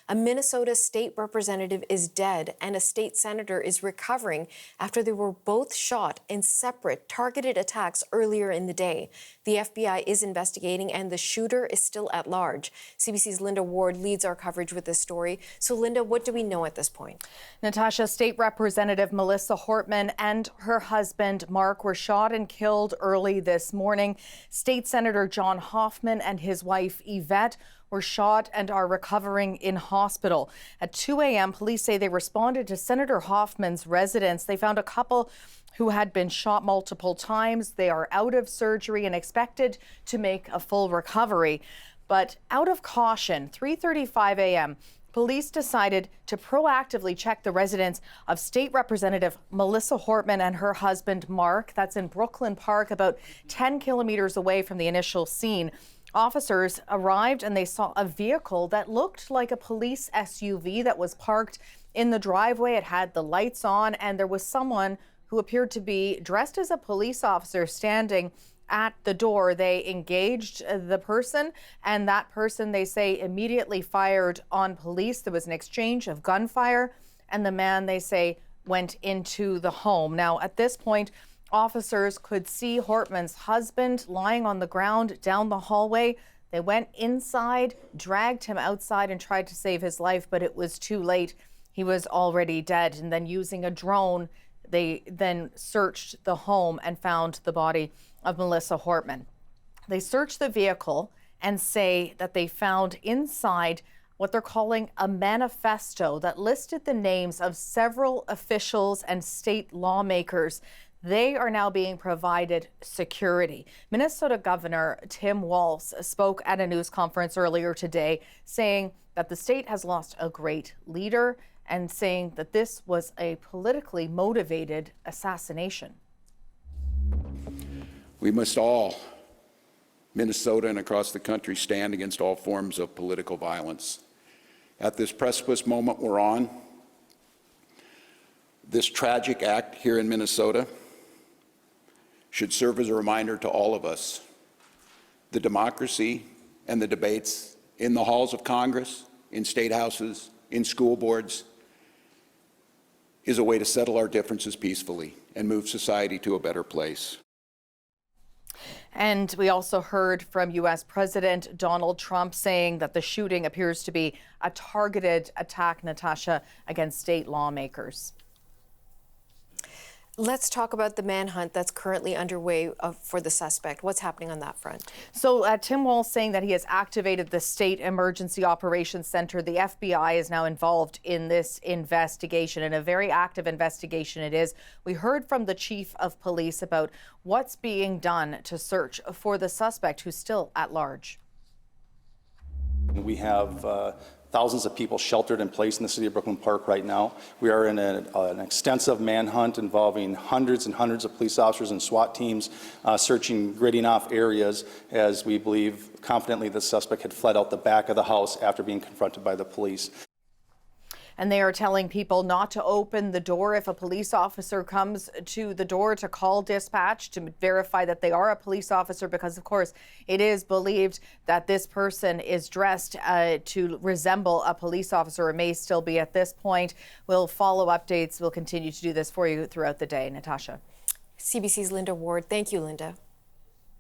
A Minnesota state representative is dead and a state senator is recovering after they were both shot in separate targeted attacks earlier in the day. The FBI is investigating and the shooter is still at large. CBC's Linda Ward leads our coverage with this story. So Linda, what do we know at this point? Natasha, State Representative Melissa Hortman and her husband Mark were shot and killed early this morning. State Senator John Hoffman and his wife Yvette were shot and are recovering in hospital. At 2 a.m., police say they responded to Senator Hoffman's residence. They found a couple who had been shot multiple times. They are out of surgery and expected to make a full recovery. But out of caution, 3:35 a.m., police decided to proactively check the residence of State Representative Melissa Hortman and her husband Mark. That's in Brooklyn Park, about 10 kilometers away from the initial scene. Officers arrived and they saw a vehicle that looked like a police SUV that was parked in the driveway. It had the lights on and there was someone who appeared to be dressed as a police officer standing at the door. They engaged the person and that person, they say, immediately fired on police. There was an exchange of gunfire and the man, they say, went into the home. Now, at this point, officers could see Hortman's husband lying on the ground down the hallway. They went inside, dragged him outside and tried to save his life, but it was too late. He was already dead. And then using a drone, they then searched the home and found the body of Melissa Hortman. They searched the vehicle and say that they found inside what they're calling a manifesto that listed the names of several officials and state lawmakers. They are now being provided security. Minnesota Governor Tim Walz spoke at a news conference earlier today saying that the state has lost a great leader and saying that this was a politically motivated assassination. We must all, Minnesota and across the country, stand against all forms of political violence. At this precipice moment we're on, this tragic act here in Minnesota should serve as a reminder to all of us. The democracy and the debates in the halls of Congress, in state houses, in school boards, is a way to settle our differences peacefully and move society to a better place. And we also heard from U.S. President Donald Trump saying that the shooting appears to be a targeted attack, Natasha, against state lawmakers. Let's talk about the manhunt that's currently underway for the suspect. What's happening on that front? So Tim Walz saying that he has activated the State Emergency Operations Center. The FBI is now involved in this investigation, and a very active investigation it is. We heard from the chief of police about what's being done to search for the suspect who's still at large. We have thousands of people sheltered in place in the city of Brooklyn Park right now. We are in an extensive manhunt involving hundreds and hundreds of police officers and SWAT teams searching, gridding off areas as we believe confidently the suspect had fled out the back of the house after being confronted by the police. And they are telling people not to open the door if a police officer comes to the door, to call dispatch to verify that they are a police officer, because, of course, it is believed that this person is dressed to resemble a police officer, or may still be at this point. We'll follow updates. We'll continue to do this for you throughout the day. Natasha. CBC's Linda Ward. Thank you, Linda.